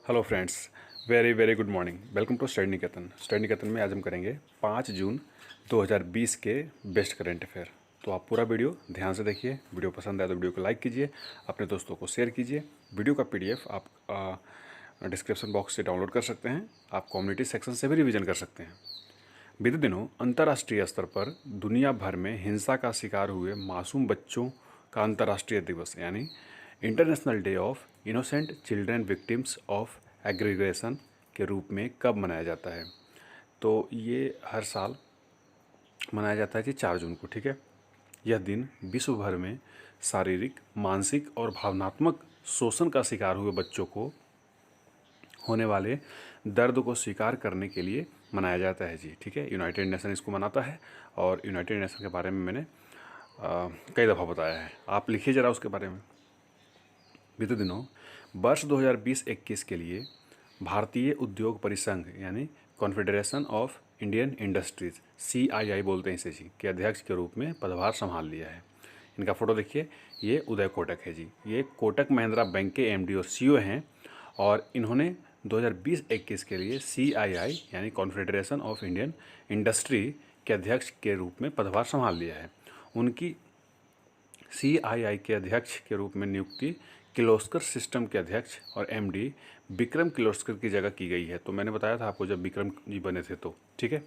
Hello friends, very very good morning. Welcome to study Niketan. Study Niketan में आज हम करेंगे 5 जून 2020 के बेस्ट करंट अफेयर। तो आप पूरा वीडियो ध्यान से देखिए। वीडियो पसंद आए तो वीडियो को लाइक कीजिए, अपने दोस्तों को शेयर कीजिए। वीडियो का पीडीएफ आप डिस्क्रिप्शन बॉक्स से डाउनलोड कर सकते हैं। आप कम्युनिटी सेक्शन से भी रिवीजन कर सकते हैं। बीते दिनों अंतर्राष्ट्रीय स्तर पर दुनिया भर में हिंसा का शिकार हुए मासूम बच्चों का अंतर्राष्ट्रीय दिवस यानी international day of innocent children victims of aggregation के रूप में कब मनाया जाता है। तो ये हर साल मनाया जाता है कि 4 जून को। ठीक है, यह दिन विश्व भर में शारीरिक, मानसिक और भावनात्मक शोषण का शिकार हुए बच्चों को होने वाले दर्द को स्वीकार करने के लिए मनाया जाता है जी। ठीक है, यूनाइटेड नेशन इसको मनाता है और यूनाइटेड नेशन के बारे में मैंने कई दफ़ा बताया है। आप लिखिए ज़रा उसके बारे में। बीते दिनों वर्ष 2020-21 के लिए भारतीय उद्योग परिसंघ यानी confederation of Indian industries CII बोलते हैं इसे जी, के अध्यक्ष के रूप में पदभार संभाल लिया है। इनका फ़ोटो देखिए, ये उदय कोटक है जी। ये कोटक महिंद्रा बैंक के MD और CEO हैं और इन्होंने 2020-21 के लिए CII यानी कॉन्फेडरेशन ऑफ इंडियन इंडस्ट्री के अध्यक्ष के रूप में पदभार संभाल लिया है। उनकी CII के अध्यक्ष के रूप में नियुक्ति किर्लोस्कर सिस्टम के अध्यक्ष और MD विक्रम किर्लोस्कर की जगह की गई है। तो मैंने बताया था आपको जब विक्रम जी बने थे तो। ठीक है,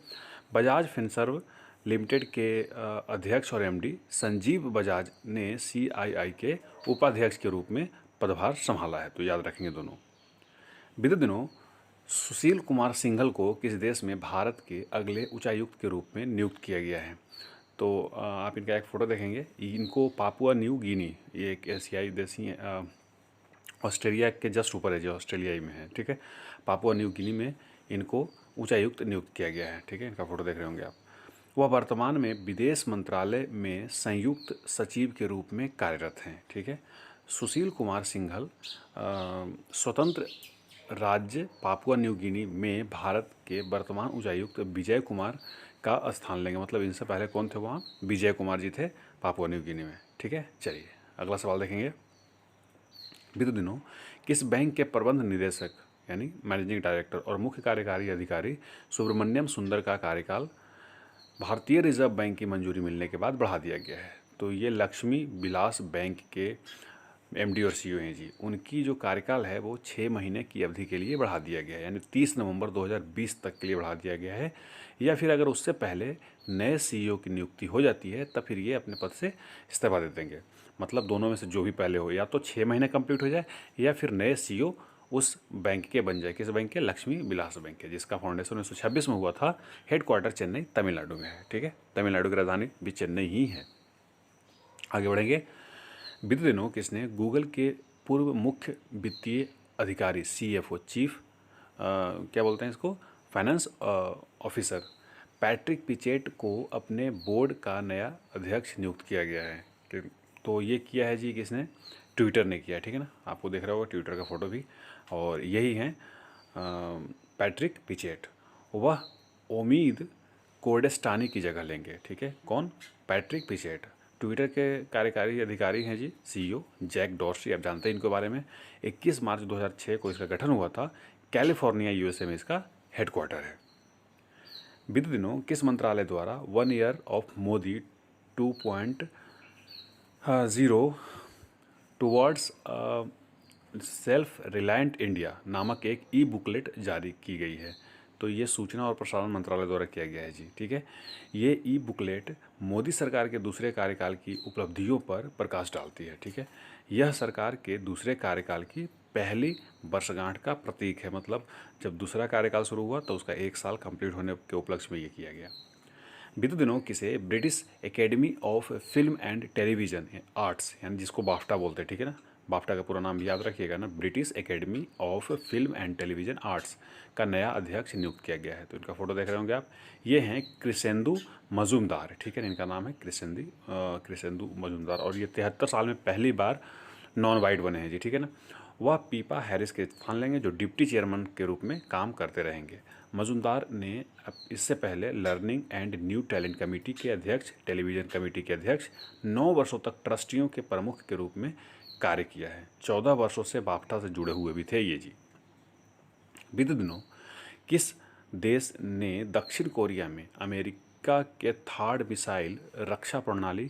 बजाज फिनसर्व लिमिटेड के अध्यक्ष और MD संजीव बजाज ने CII के उपाध्यक्ष के रूप में पदभार संभाला है। तो याद रखेंगे दोनों। बीते दिनों सुशील कुमार सिंघल को किस देश में भारत के अगले उच्चायुक्त के रूप में नियुक्त किया गया है। तो आप इनका एक फ़ोटो देखेंगे। इनको पापुआ न्यू गिनी, ये एक एशियाई देश ही है, ऑस्ट्रेलिया के जस्ट ऊपर है जो ऑस्ट्रेलिया ही में है। ठीक है, पापुआ न्यू गिनी में इनको उच्चायुक्त नियुक्त किया गया है। ठीक है, इनका फ़ोटो देख रहे होंगे आप। वह वर्तमान में विदेश मंत्रालय में संयुक्त सचिव के रूप में कार्यरत हैं। ठीक है, सुशील कुमार सिंघल स्वतंत्र राज्य पापुआ न्यू गिनी में भारत के वर्तमान उच्चायुक्त विजय कुमार का स्थान लेंगे। मतलब इनसे पहले कौन थे वहाँ? विजय कुमार जी थे पापुआ न्यू गिनी में। ठीक है, चलिए अगला सवाल देखेंगे। बीते दिनों किस बैंक के प्रबंध निदेशक यानी मैनेजिंग डायरेक्टर और मुख्य कार्यकारी अधिकारी सुब्रमण्यम सुंदर का कार्यकाल भारतीय रिजर्व बैंक की मंजूरी मिलने के बाद बढ़ा दिया गया है? तो ये लक्ष्मी विलास बैंक के MD और CEO हैं जी। उनकी जो कार्यकाल है वो 6 महीने की अवधि के लिए बढ़ा दिया गया है, यानी 30 नवंबर 2020 तक के लिए बढ़ा दिया गया है। या फिर अगर उससे पहले नए CEO की नियुक्ति हो जाती है तब फिर ये अपने पद से इस्तीफा दे देंगे। मतलब दोनों में से जो भी पहले हो, या तो 6 महीने कंप्लीट हो जाए या फिर नए CEO उस बैंक के बन जाए। किस बैंक के? लक्ष्मी विलास बैंक के, जिसका फाउंडेशन 1926 में हुआ था। हेडक्वार्टर चेन्नई तमिलनाडु में है। ठीक है, तमिलनाडु की राजधानी भी चेन्नई ही है। आगे बढ़ेंगे। बीते दिनों किसने गूगल के पूर्व मुख्य वित्तीय अधिकारी CFO चीफ क्या बोलते हैं इसको, फाइनेंस ऑफिसर पैट्रिक पिचेट को अपने बोर्ड का नया अध्यक्ष नियुक्त किया गया है? तो ये किया है जी किसने? ट्विटर ने किया है। ठीक है ना, आपको देख रहा होगा ट्विटर का फ़ोटो भी। और यही हैं पैट्रिक पिचेट। वह उम्मीद कोर्डेस्टानी की जगह लेंगे। ठीक है, कौन? पैट्रिक पिचेट। ट्विटर के कार्यकारी अधिकारी हैं जी CEO जैक डॉर्सी। आप जानते हैं इनके बारे में। 21 मार्च 2006 को इसका गठन हुआ था। कैलिफोर्निया USA में इसका हेडक्वार्टर है। बीते दिनों किस मंत्रालय द्वारा 1 year of Modi 2.0 towards self reliant India नामक एक बुकलेट जारी की गई है? तो ये सूचना और प्रसारण मंत्रालय द्वारा किया गया है जी। ठीक है, ये बुकलेट मोदी सरकार के दूसरे कार्यकाल की उपलब्धियों पर प्रकाश डालती है। ठीक है, यह सरकार के दूसरे कार्यकाल की पहली वर्षगांठ का प्रतीक है। मतलब जब दूसरा कार्यकाल शुरू हुआ तो उसका 1 साल कंप्लीट होने के उपलक्ष्य में ये किया गया। बीते दिनों किसे British academy of film and television arts यानी जिसको बाफ्टा बोलते हैं, ठीक है ना, बाफ्टा का पूरा नाम याद रखिएगा ना, British academy of film and television arts का नया अध्यक्ष नियुक्त किया गया है? तो इनका फ़ोटो देख रहे होंगे आप। ये हैं कृष्णेंदु मजूमदार। ठीक है, इनका नाम है कृष्णेंदु मजूमदार और ये 73 साल में पहली बार नॉन वाइट बने हैं जी। ठीक है ना, वह पीपा हैरिस के स्थान लेंगे जो डिप्टी चेयरमैन के रूप में काम करते रहेंगे। मजूमदार ने इससे पहले learning and new talent committee के अध्यक्ष, टेलीविज़न कमेटी के अध्यक्ष, 9 वर्षों तक ट्रस्टियों के प्रमुख के रूप में कार्य किया है। 14 वर्षों से बाफ्टा से जुड़े हुए भी थे ये जी। बीते दिनों किस देश ने दक्षिण कोरिया में अमेरिका के थार्ड मिसाइल रक्षा प्रणाली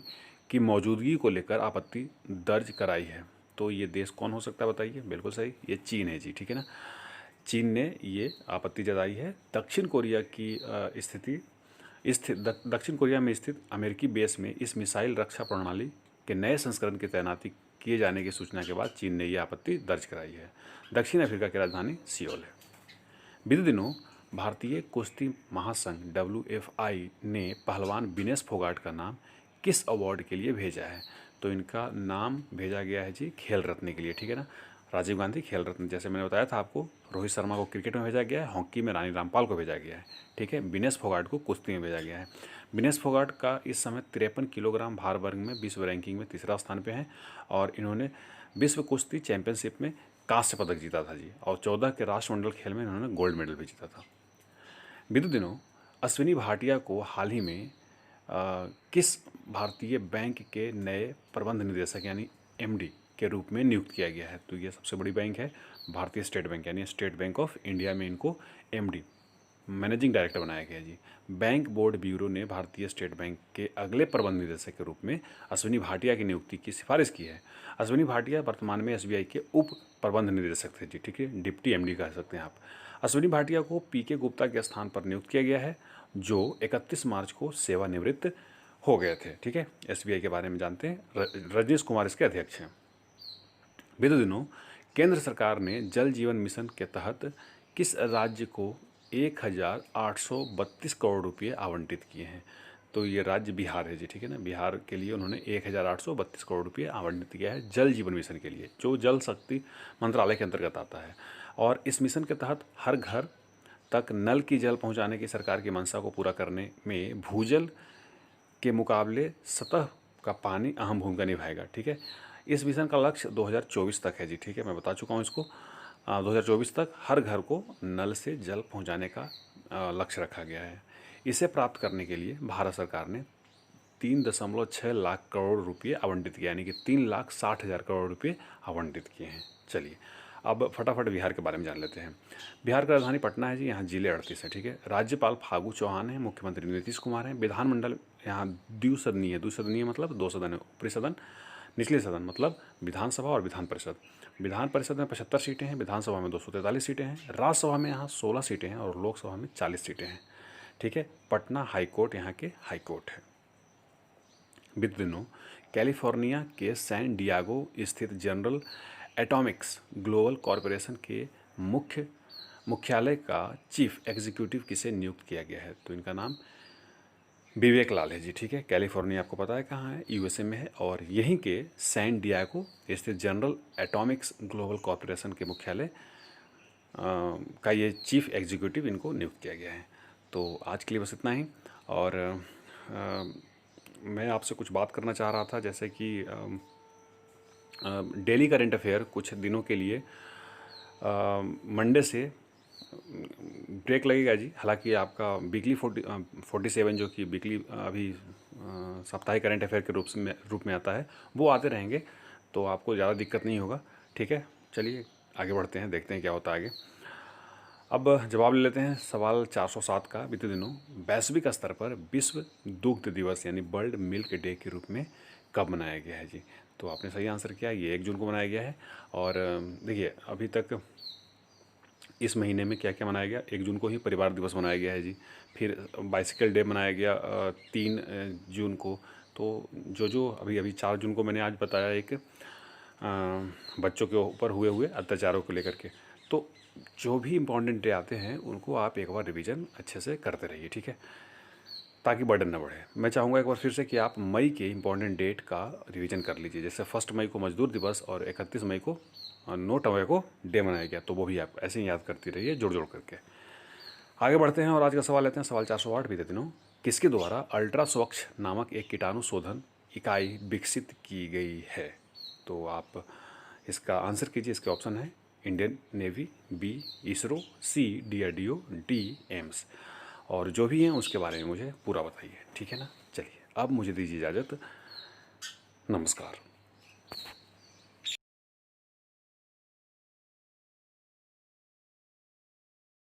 की मौजूदगी को लेकर आपत्ति दर्ज कराई है? तो ये देश कौन हो सकता है बताइए? बिल्कुल सही, ये चीन है जी, ठीक है ना। चीन ने ये आपत्ति जताई है दक्षिण कोरिया की दक्षिण कोरिया में स्थित अमेरिकी बेस में इस मिसाइल रक्षा प्रणाली के नए संस्करण की तैनाती किए जाने की सूचना के बाद चीन ने यह आपत्ति दर्ज कराई है। दक्षिण अफ्रीका की राजधानी सियोल है। बीते दिनों भारतीय कुश्ती महासंघ WFI ने पहलवान विनेश फोगाट का नाम किस अवार्ड के लिए भेजा है? तो इनका नाम भेजा गया है जी खेल रत्न के लिए, ठीक है ना। राजीव गांधी खेल रत्न, जैसे मैंने बताया था आपको, रोहित शर्मा को क्रिकेट में भेजा गया है, हॉकी में रानी रामपाल को भेजा गया है, ठीक है। विनेश फोगाट को कुश्ती में भेजा गया है। विनेश फोगाट का इस समय 53 किलोग्राम भार वर्ग में विश्व रैंकिंग में तीसरा स्थान पे है और इन्होंने विश्व कुश्ती चैंपियनशिप में कांस्य पदक जीता था जी, और 14 के राष्ट्रमंडल खेल में इन्होंने गोल्ड मेडल भी जीता था। बीते दिनों अश्विनी भाटिया को हाल ही में किस भारतीय बैंक के नए प्रबंध निदेशक यानी MD के रूप में नियुक्त किया गया है? तो ये सबसे बड़ी बैंक है भारतीय स्टेट बैंक, यानी स्टेट बैंक ऑफ इंडिया में इनको MD मैनेजिंग डायरेक्टर बनाया गया है जी। बैंक बोर्ड ब्यूरो ने भारतीय स्टेट बैंक के अगले प्रबंध निदेशक के रूप में अश्विनी भाटिया की नियुक्ति की सिफारिश की है। अश्विनी भाटिया वर्तमान में SBI के उप प्रबंध निदेशक थे जी, ठीक है, डिप्टी MD कह सकते हैं आप। अश्विनी भाटिया को PK गुप्ता के स्थान पर नियुक्त किया गया है, जो 31 मार्च को सेवानिवृत्त हो गए थे, ठीक है। SBI के बारे में जानते हैं, रजनीश कुमार इसके अध्यक्ष हैं। बीते दिनों केंद्र सरकार ने जल जीवन मिशन के तहत किस राज्य को 1832 करोड़ रुपये आवंटित किए हैं? तो ये राज्य बिहार है जी, ठीक है ना। बिहार के लिए उन्होंने 1832 करोड़ रुपये आवंटित किया है जल जीवन मिशन के लिए, जो जल शक्ति मंत्रालय के अंतर्गत आता है। और इस मिशन के तहत हर घर तक नल की जल पहुंचाने की सरकार की मंशा को पूरा करने में भूजल के मुकाबले सतह का पानी अहम भूमिका निभाएगा, ठीक है। इस मिशन का लक्ष्य 2024 तक है जी, ठीक है, मैं बता चुका हूँ इसको। 2024 तक हर घर को नल से जल पहुंचाने का लक्ष्य रखा गया है। इसे प्राप्त करने के लिए भारत सरकार ने 3.6 लाख करोड़ रुपये आवंटित किया, यानी कि 3,60,000 करोड़ रुपये आवंटित किए हैं। चलिए अब फटाफट बिहार के बारे में जान लेते हैं। बिहार की राजधानी पटना है जी, यहाँ जिले 38 है, ठीक है। राज्यपाल फागू चौहान है, मुख्यमंत्री नीतीश कुमार हैं। विधानमंडल यहाँ द्विसदनीय, द्विसदनीय मतलब 2 सदन है, ऊपरी सदन निचले सदन मतलब विधानसभा और विधान परिषद। विधान परिषद में 75 सीटें हैं, विधानसभा में 243 सीटें हैं, राज्यसभा में यहाँ 16 सीटें हैं और लोकसभा में 40 सीटें हैं, ठीक है। पटना हाईकोर्ट यहाँ के हाईकोर्ट है। बीते दिनों कैलिफोर्निया के सैन डियागो स्थित जनरल एटॉमिक्स ग्लोबल कॉरपोरेशन के मुख्यालय का चीफ एग्जीक्यूटिव किसे नियुक्त किया गया है? तो इनका नाम विवेक लाल है जी, ठीक है। कैलिफोर्निया आपको पता है कहाँ है, USA में है, और यहीं के सैन डियागो स्थित जनरल एटॉमिक्स ग्लोबल कॉरपोरेशन के मुख्यालय का ये चीफ एग्जीक्यूटिव इनको नियुक्त किया गया है। तो आज के लिए बस इतना ही, और मैं आपसे कुछ बात करना चाह रहा था, जैसे कि डेली करंट अफेयर कुछ दिनों के लिए मंडे से ब्रेक लगेगा जी। हालांकि आपका वीकली 47 जो कि वीकली अभी साप्ताहिक करंट अफेयर के रूप में आता है, वो आते रहेंगे, तो आपको ज़्यादा दिक्कत नहीं होगा, ठीक है। चलिए आगे बढ़ते हैं, देखते हैं क्या होता है आगे। अब जवाब ले लेते हैं सवाल 407 का। बीते दिनों वैश्विक स्तर पर विश्व दुग्ध दिवस यानी वर्ल्ड मिल्क डे के रूप में कब मनाया गया है जी? तो आपने सही आंसर किया, ये 1 जून को मनाया गया है। और देखिए अभी तक इस महीने में क्या क्या मनाया गया। 1 जून को ही परिवार दिवस मनाया गया है जी, फिर बाइसिकल डे मनाया गया 3 जून को। तो जो अभी 4 जून को मैंने आज बताया, एक बच्चों के ऊपर हुए अत्याचारों को लेकर के। तो जो भी इम्पोर्टेंट डे आते हैं उनको आप एक बार रिवीजन अच्छे से करते रहिए, ठीक है, ताकि बर्डन ना बढ़े। मैं चाहूँगा एक बार फिर से कि आप मई के इम्पोर्टेंट डेट का रिवीजन कर लीजिए। जैसे 1 मई को मजदूर दिवस और 31 मई को नो टोबैको डे मनाया गया, तो वो भी आप ऐसे ही याद करती रहिए जोड़ करके। आगे बढ़ते हैं और आज का सवाल लेते हैं, सवाल 408। बीते दिनों किसके द्वारा अल्ट्रा स्वच्छ नामक एक कीटाणु शोधन इकाई विकसित की गई है? तो आप इसका आंसर कीजिए। इसके ऑप्शन है Indian navy, B ISRO, C DRDO, D AIIMS. और जो भी हैं उसके बारे में मुझे पूरा बताइए, ठीक है ना। चलिए अब मुझे दीजिए इजाज़त, नमस्कार।